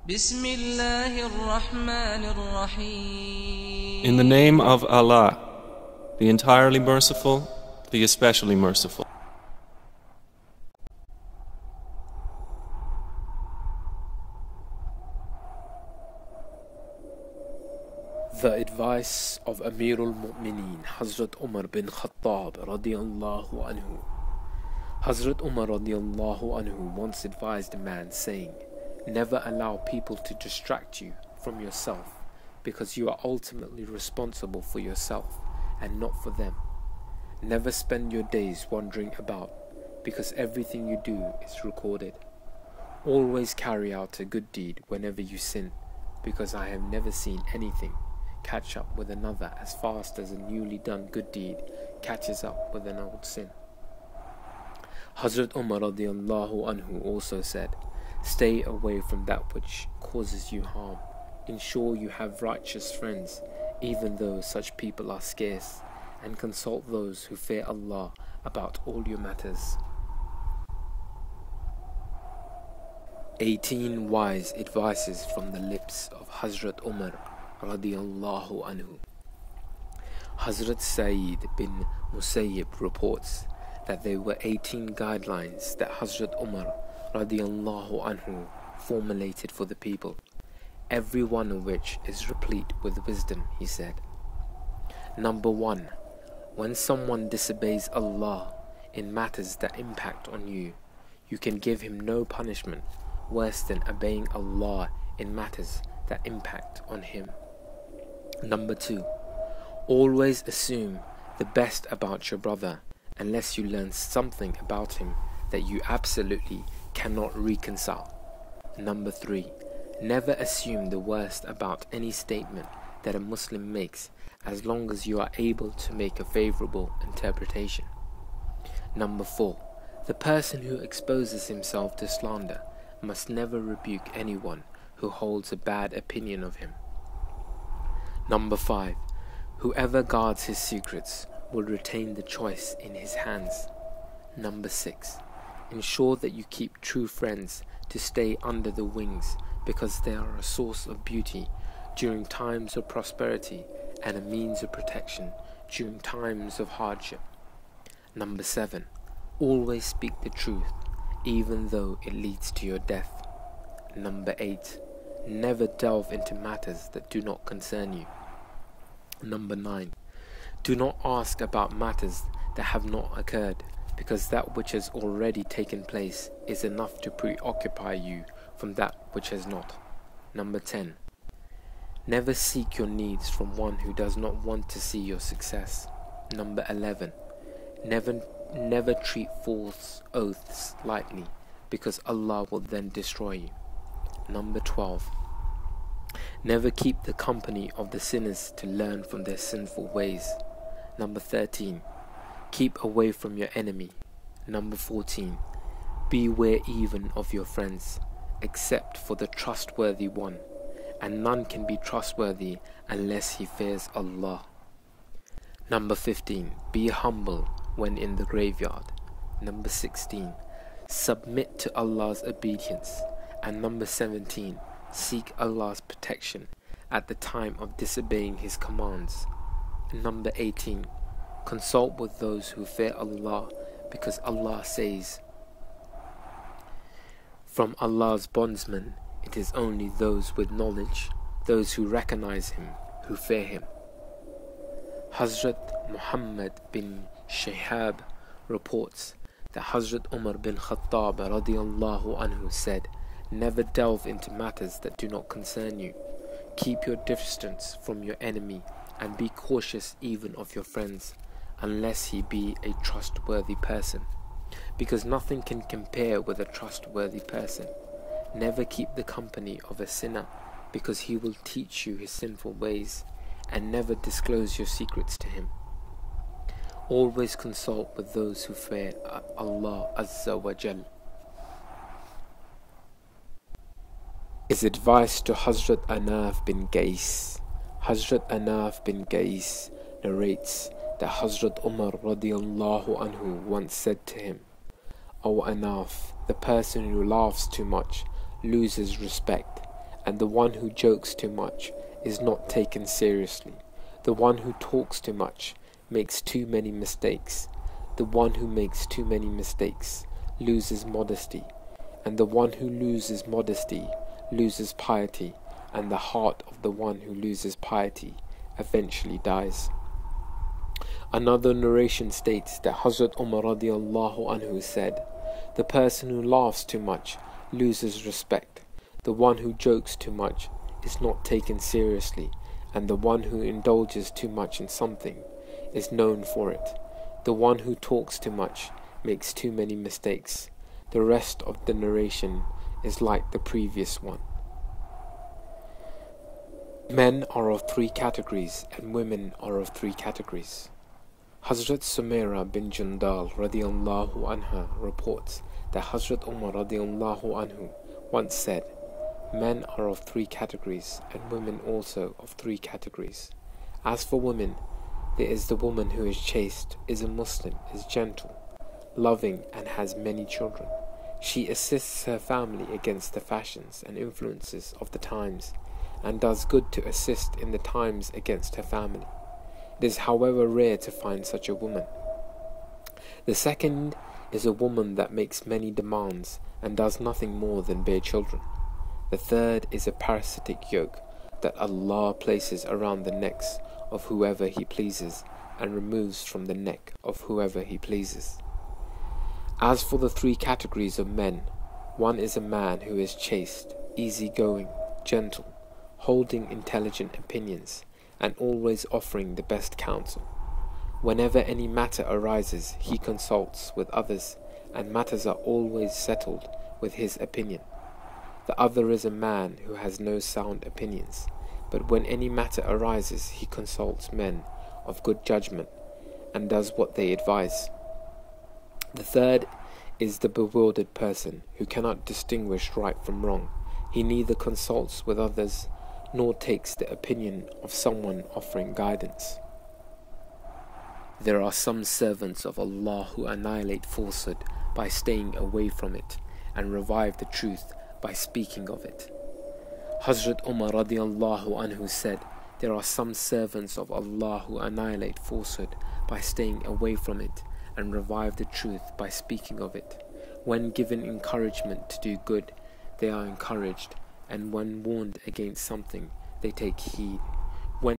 بسم الله الرحمن الرحيم. In the name of Allah, the entirely merciful, the especially merciful. The advice of Amirul Mu'mineen Hazrat Umar bin Khattab radiyallahu anhu. Hazrat Umar radiyallahu anhu once advised a man saying, "Never allow people to distract you from yourself, because you are ultimately responsible for yourself and not for them. Never spend your days wandering about, because everything you do is recorded. Always carry out a good deed whenever you sin, because I have never seen anything catch up with another as fast as a newly done good deed catches up with an old sin." Hazrat Umar radiyallahu anhu also said, "Stay away from that which causes you harm. Ensure you have righteous friends, even though such people are scarce, and consult those who fear Allah about all your matters." 18 wise advices from the lips of Hazrat Umar radiyallahu anhu. Hazrat Sayyid bin Musayyib reports that there were 18 guidelines that Hazrat Umar radiyallahu anhu formulated for the people, every one of which is replete with wisdom. He said, Number 1, when someone disobeys Allah in matters that impact on you, you can give him no punishment worse than obeying Allah in matters that impact on him. Number 2, always assume the best about your brother unless you learn something about him that you absolutely cannot reconcile. Number 3, never assume the worst about any statement that a Muslim makes as long as you are able to make a favorable interpretation. Number 4, the person who exposes himself to slander must never rebuke anyone who holds a bad opinion of him. Number 5, whoever guards his secrets will retain the choice in his hands. Number 6, ensure that you keep true friends to stay under the wings, because they are a source of beauty during times of prosperity and a means of protection during times of hardship. Number 7, always speak the truth, even though it leads to your death. Number 8, never delve into matters that do not concern you. Number 9, do not ask about matters that have not occurred, because that which has already taken place is enough to preoccupy you from that which has not. Number 10, never seek your needs from one who does not want to see your success. Number 11, never treat false oaths lightly, because Allah will then destroy you. Number 12, never keep the company of the sinners to learn from their sinful ways. Number 13, keep away from your enemy. Number 14, beware even of your friends, except for the trustworthy one, and none can be trustworthy unless he fears Allah. Number 15, be humble when in the graveyard. Number 16, submit to Allah's obedience. And number 17, seek Allah's protection at the time of disobeying His commands. Number 18, consult with those who fear Allah, because Allah says, "From Allah's bondsmen it is only those with knowledge, those who recognize Him, who fear Him." Hazrat Muhammad bin Shihab reports that Hazrat Umar bin Khattab radiyallahu anhu said, "Never delve into matters that do not concern you. Keep your distance from your enemy, and be cautious even of your friends, unless he be a trustworthy person, because nothing can compare with a trustworthy person. Never keep the company of a sinner, because he will teach you his sinful ways, and never disclose your secrets to him. Always consult with those who fear Allah Azza wa Jal." His advice to Hazrat Anaf bin Qais. Hazrat Anaf bin Qais narrates that Hazrat Umar radiyallahu anhu once said to him, "O Anaf, the person who laughs too much loses respect, and the one who jokes too much is not taken seriously. The one who talks too much makes too many mistakes. The one who makes too many mistakes loses modesty, and the one who loses modesty loses piety, and the heart of the one who loses piety eventually dies. Another narration states that Hazrat Umar radiallahu anhu said, "The person who laughs too much loses respect. The one who jokes too much is not taken seriously, and the one who indulges too much in something is known for it. The one who talks too much makes too many mistakes." The rest of the narration is like the previous one. Men are of three categories and women are of three categories. Hazrat Sumaira bin Jundal radiallahu anha reports that Hazrat Umar radiallahu anhu once said, "Men are of three categories and women also of three categories. As for women, there is the woman who is chaste, is a Muslim, is gentle, loving and has many children. She assists her family against the fashions and influences of the times and does good to assist in the times against her family. It is however rare to find such a woman. The second is a woman that makes many demands and does nothing more than bear children. The third is a parasitic yoke that Allah places around the necks of whoever He pleases and removes from the neck of whoever He pleases. As for the three categories of men, one is a man who is chaste, easygoing, gentle, holding intelligent opinions, and always offering the best counsel. Whenever any matter arises, he consults with others, and matters are always settled with his opinion. The other is a man who has no sound opinions, but when any matter arises, he consults men of good judgment, and does what they advise. The third is the bewildered person who cannot distinguish right from wrong. He neither consults with others nor takes the opinion of someone offering guidance. There are some servants of Allah who annihilate falsehood by staying away from it and revive the truth by speaking of it. Hazrat Umar radiallahu anhu said, "There are some servants of Allah who annihilate falsehood by staying away from it and revive the truth by speaking of it. When given encouragement to do good, they are encouraged, and when warned against something, they take heed."